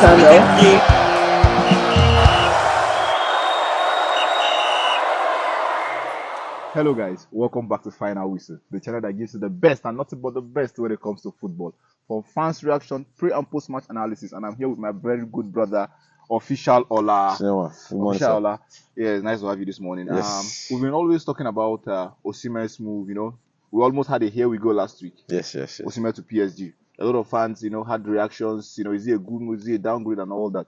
channel. Hello guys, welcome back to Final Whistle, the channel that gives you the best and nothing but the best when it comes to football. For fans' reaction, pre and post match analysis, and I'm here with my very good brother, Official Ola. Good morning, Official sir. Ola. Yeah, it's nice to have you this morning. Yes. We've been always talking about Osimhen's move, We almost had a here we go last week. Yes. Osimhen to PSG. A lot of fans, had reactions, is he a good move, is he a downgrade and all that.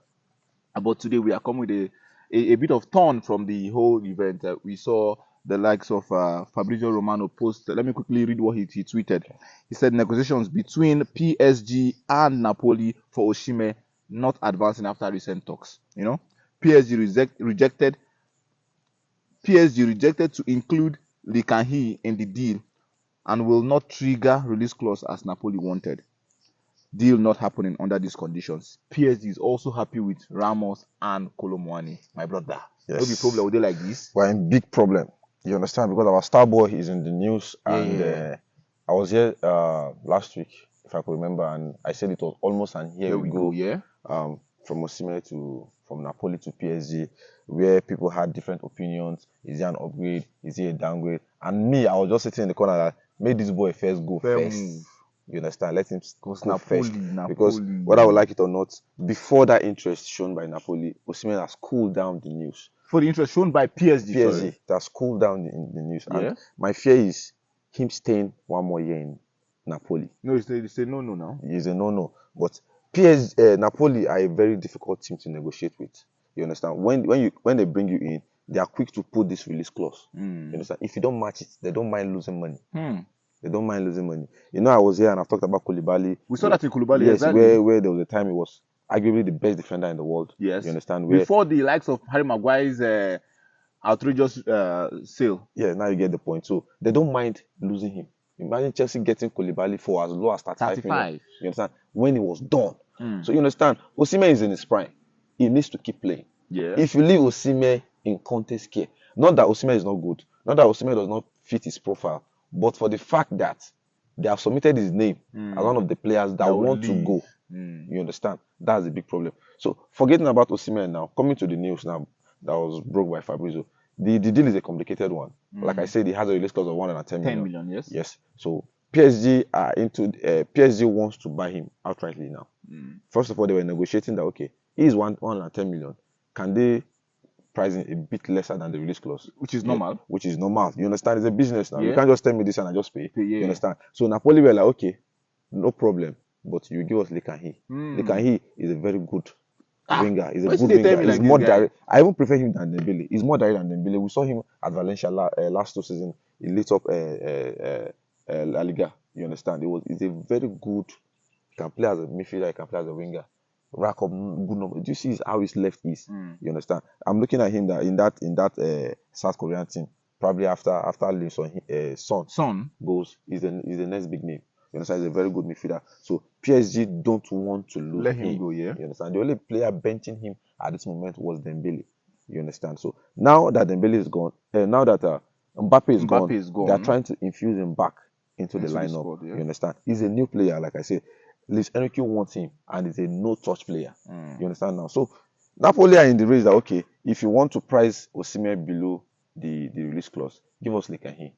But today we are coming with a bit of turn from the whole event. We saw the likes of Fabrizio Romano post. Let me quickly read what he tweeted. He said negotiations between PSG and Napoli for Osimhen not advancing after recent talks. PSG rejected to include Likanhi in the deal and will not trigger release clause as Napoli wanted. Deal not happening under these conditions. PSG is also happy with Ramos and Kolomwani, my brother. Yes. No be problem with it like this. We're in big problem. You understand? Because our star boy is in the news, and I was here last week, if I could remember, and I said it was almost an here we go. Yeah. From Osimhen from Napoli to PSG, where people had different opinions. Is he an upgrade? Is he a downgrade? And me, I was just sitting in the corner that made this boy first go first. Move. You understand? Let him go Napoli, first. Because whether I would like it or not, before that interest shown by Napoli, Osimhen has cooled down the news. For the interest shown by PSG. PSG, that's cooled down the news. Yeah. And my fear is him staying one more year in Napoli. No, it's a no now. It's a no. But Napoli are a very difficult team to negotiate with. You understand? When they bring you in, they are quick to put this release clause. You understand? If you don't match it, they don't mind losing money. They don't mind losing money. I was here and I've talked about Koulibaly. We saw that in Koulibaly. Yes, exactly. where there was a time he was arguably the best defender in the world. Yes. You understand? Before the likes of Harry Maguire's outrageous sale. Yeah, now you get the point. So they don't mind losing him. Imagine Chelsea getting Koulibaly for as low as 35 million. You understand? When he was done. So you understand? Osimhen is in his prime. He needs to keep playing. Yeah. If you leave Osimhen in Conte's care, not that Osimhen is not good, not that Osimhen does not fit his profile, but for the fact that they have submitted his name as one of the players that want to go. You understand? That's a big problem. So forgetting about Osimhen now, coming to the news now that was broke by Fabrizio. The deal is a complicated one. Like I said, he has a release clause of 110 million. 10 million, yes. Yes. So PSG are PSG wants to buy him outrightly now. First of all, they were negotiating that okay, he is 110 million. Can they price him a bit lesser than the release clause? Which is normal. Which is normal. You understand? It's a business now. Yeah. You can't just tell me this and I just pay. Yeah. You understand? So Napoli were like, okay, no problem, but you give us Likanhi. Likanhi is a very good winger. He's a good winger. He's more direct. I even prefer him than Dembele. He's more direct than Dembele. We saw him at Valencia last 2 seasons. He lit up La Liga. You understand? He's a very good. He can play as a midfielder. He can play as a winger. Rack up good number. Do you see how his left is? You understand? I'm looking at him that in that South Korean team. Probably after Lee Son goes, he's the next big name. You understand? He's a very good midfielder. So PSG don't want to lose Let him go, yeah. You understand? The only player benching him at this moment was Dembele. You understand? So now that Dembele is gone, now that Mbappe is gone, they are trying to infuse him back into the lineup. Squad, yeah. You understand? He's a new player, like I said. Luis Enrique wants him, and he's a no-touch player. You understand now? So Napoli are in the race that okay, if you want to price Osimhen below the release clause, give us Likanhi.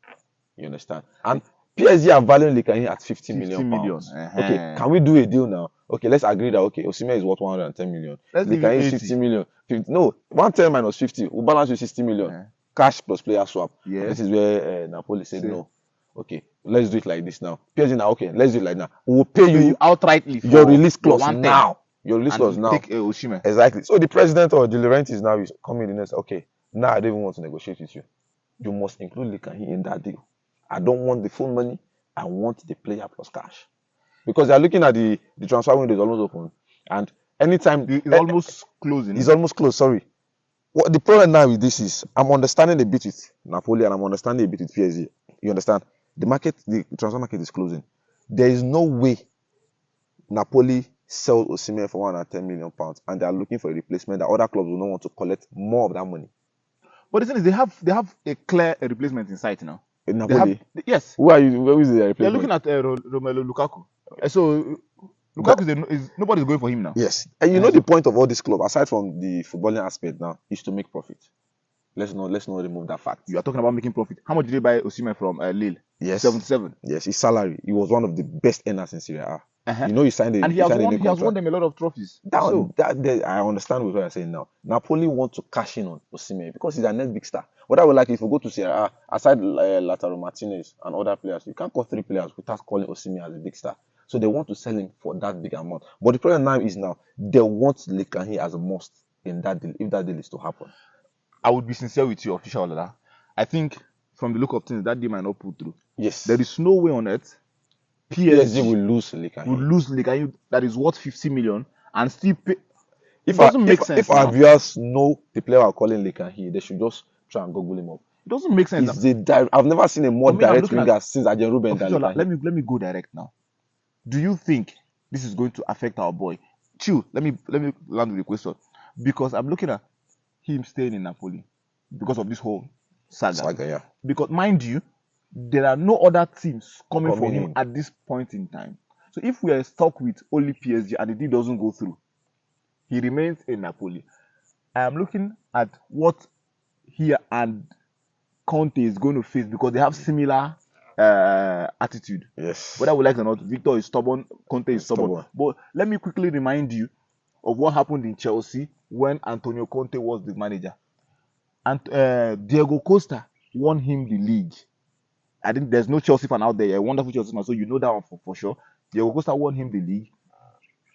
You understand? And PSG are valuing Likanhi at 50 million pounds. Okay, can we do a deal now? Okay, let's agree that okay, Osimhen is worth 110 million. Likanhi is 50 million. 50, no, 110 minus 50 will balance you 60 million. Cash plus player swap. Yeah. And this is where Napoli said no. Okay, let's do it like this now. PSG now, okay, let's do it like now. We will pay you outrightly for your release clause now. Your release clause now. Take Osimhen. Exactly. So the president or De Laurentiis now is coming in and say, okay, now I don't even want to negotiate with you. You must include Likanhi in that deal. I don't want the full money. I want the player plus cash. Because they are looking at the transfer window is almost open. And anytime... It's almost closing. It's almost closed, sorry. What the problem now with this is, I'm understanding a bit with Napoli and I'm understanding a bit with PSG. You understand? The transfer market is closing. There is no way Napoli sell Osimhen for 110 million pounds and they are looking for a replacement that other clubs will not want to collect more of that money. But the thing is, they have a clear replacement in sight now. In Napoli? Yes. Where is the replacement? They're looking at Romelu Lukaku. So Lukaku is nobody's going for him now. Yes, and you know the point of all this club, aside from the footballing aspect now, is to make profit. Let's not remove that fact. You are talking about making profit. How much did they buy Osimhen from Lille? Yes, 77. Yes, his salary. He was one of the best earners in Serie A. You know, he signed a and he has won them a lot of trophies. I understand what you're saying now. Napoli want to cash in on Osimhen because he's our next big star. What I would like if we go to Serie A, aside Lautaro Martinez and other players, you can't call 3 players without calling Osimhen as a big star. So they want to sell him for that big amount. But the problem now is they want Lekanhi as a must in that deal, if that deal is to happen. I would be sincere with you, official Olala. I think from the look of things, that deal might not pull through. Yes. There is no way on earth PSG will lose Lekanhi. Will lose Lekanhi that is worth 50 million and still pay. If our viewers know the player are calling Lekanhi, they should just try and Google him up. It doesn't make sense. I've never seen a more direct winger since Arjen Robben than Lekanhi. Let me go direct now. Do you think this is going to affect our boy? Chill. Let me land with the question. Because I'm looking at him staying in Napoli because of this whole saga. Yeah. Because mind you, there are no other teams coming for him at this point in time. So if we are stuck with only PSG and the deal doesn't go through, he remains in Napoli. I am looking at what he and Conte is going to face because they have similar attitude. Yes. Whether we like it or not, Victor is stubborn, Conte is stubborn. But let me quickly remind you of what happened in Chelsea when Antonio Conte was the manager. And Diego Costa won him the league. I think there's no Chelsea fan out there, a wonderful Chelsea fan, so you know that one for sure. Diego Costa won him the league.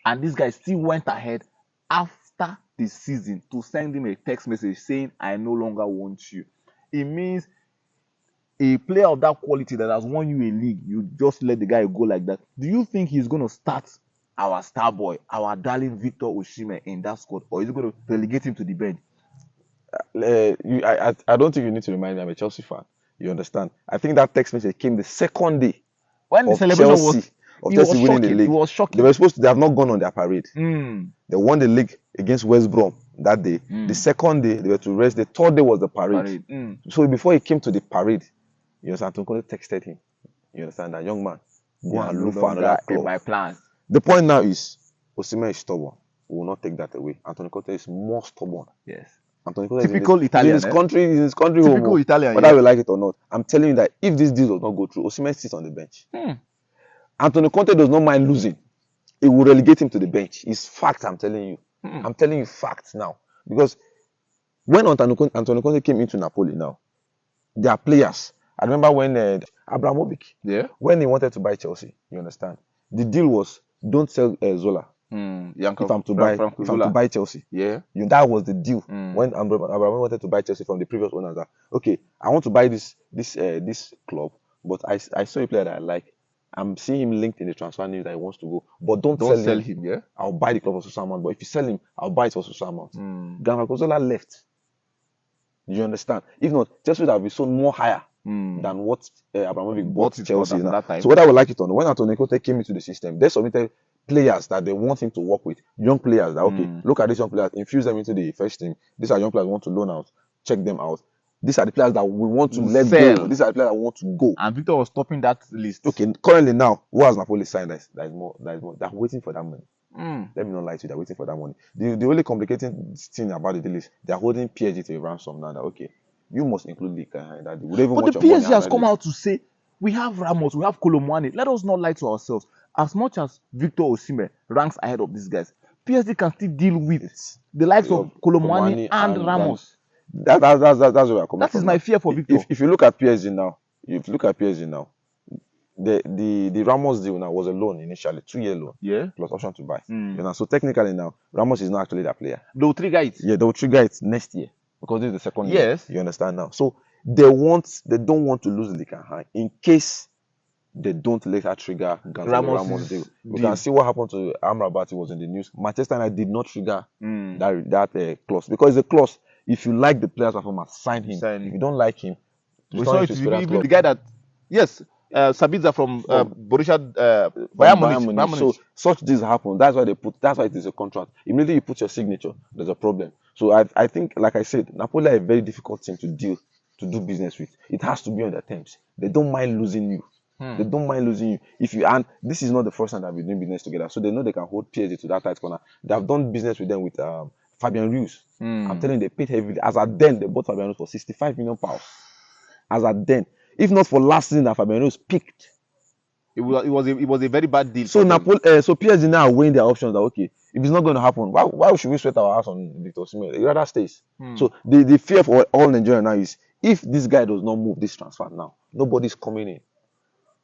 And this guy still went ahead after the season to send him a text message saying, I no longer want you. It means a player of that quality that has won you a league, you just let the guy go like that. Do you think he's going to start our star boy, our darling Victor Osimhen in that squad, or is he going to relegate him to the bench? I don't think you need to remind me. I'm a Chelsea fan. You understand? I think that text message came the second day when the celebration Chelsea winning the league. It was shocking. They have not gone on their parade. They won the league against West Brom that day. The second day they were to rest. The third day was the parade. So before he came to the parade, you understand, Antonio Conte texted him. You understand, that young man, go and look for another club. My plans. The point now is Osimhen is stubborn. We will not take that away. Antonio Conte is more stubborn. Yes. Antonio Conte typical Italian. In his country typical home, Italian. Whether we like it or not, I'm telling you that if this deal does not go through, Osimhen sits on the bench. Antonio Conte does not mind losing. It will relegate him to the bench. It's fact, I'm telling you. I'm telling you facts now. Because when Antonio Conte came into Napoli now, there are players. I remember when Abramovich, when he wanted to buy Chelsea, you understand? The deal was, don't sell Zola. If I'm to buy Chelsea. Yeah. That was the deal. When Abramovich wanted to buy Chelsea from the previous owners, that, okay, I want to buy this club, but I saw a player that I like. I'm seeing him linked in the transfer news that he wants to go, but don't sell him. Yeah. I'll buy the club for so amount, but if you sell him, I'll buy it for so amount. Zola left. You understand? If not, Chelsea would have been sold more higher than what Abramovich bought Chelsea now. So whether I would like it or not, when Antonio Conte came into the system, they submitted players that they want him to work with, young players that, okay, look at these young players, infuse them into the first team. These are young players we want to loan out, check them out. These are the players that we want to let go. These are the players that want to go. And Victor was topping that list. Okay, currently now, who has Napoli signed? That is more. They're waiting for that money. Let me not lie to you, they're waiting for that money. The only complicating thing about the deal is they're holding PSG to a ransom now. That, okay, you must include the guy in that deal. But the PSG has come out to say, we have Ramos, we have Colomwani. Let us not lie to ourselves. As much as Victor Osimhen ranks ahead of these guys, PSG can still deal with the likes of Colomwani and Ramos. That's where we're coming from. That is my fear for Victor. If you look at PSG now, the Ramos deal now was a loan initially, 2-year loan, plus option to buy. So technically now, Ramos is not actually that player. They will trigger it. Yeah, they will trigger it next year because this is the second year. Yes. You understand now? So they don't want to lose Lekanhi in case they don't later trigger Ramos deal. We can see what happened to Amrabat. It was in the news. Manchester United did not trigger that clause because it's a clause. If you like the player's performance, sign him. If you don't like him, we saw it even the guy that Sabitzer from Borussia Bayern Munich. So such things happen. That's why it is a contract. Immediately you put your signature, there's a problem. So I think, like I said, Napoli are a very difficult team to do business with. It has to be on their terms. They don't mind losing you. They don't mind losing you. And this is not the first time that we're doing business together, so they know they can hold PSG to that tight corner. They have done business with them with Fabian Ruiz. I'm telling you, they paid heavily. As at then, they bought Fabian Ruiz for 65 million pounds. As at then, if not for last season that Fabian Ruiz picked, it was a very bad deal. So so PSG now are weighing their options. That okay, if it's not going to happen, why should we sweat our ass on Victor Osimhen? He rather stays. So the fear for all Nigeria now is if this guy does not move this transfer now, nobody's coming in.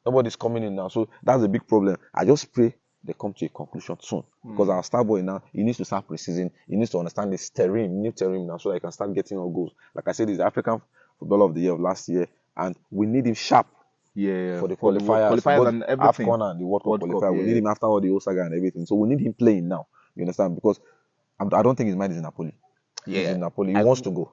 Nobody's coming in now. So that's a big problem. I just pray they come to a conclusion soon. Because our star boy now, he needs to start preseason. He needs to understand this new terrain now so that he can start getting all goals. Like I said, he's the African Footballer of the Year of last year. And we need him sharp. For the qualifiers and everything. AFCON and the World Cup qualifier. We need him after all the Osaga and everything. So we need him playing now. You understand? Because I don't think his mind is in Napoli. He's in Napoli. He wants to go.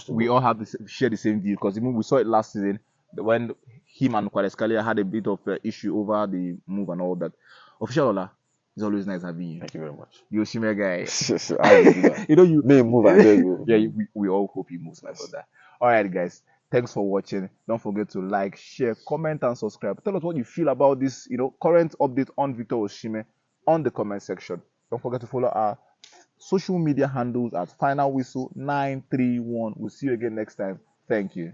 We all share the same view because even we saw it last season when him and Kvaratskhelia had a bit of issue over the move and all that. Official Ola, it's always nice having you. Thank you very much. The Osimhen guy. You may move and there you go. Yeah, we all hope he moves, my brother. All right, guys. Thanks for watching. Don't forget to like, share, comment, and subscribe. Tell us what you feel about this, current update on Victor Osimhen on the comment section. Don't forget to follow our social media handles at Final Whistle 931. We'll see you again next time. Thank you.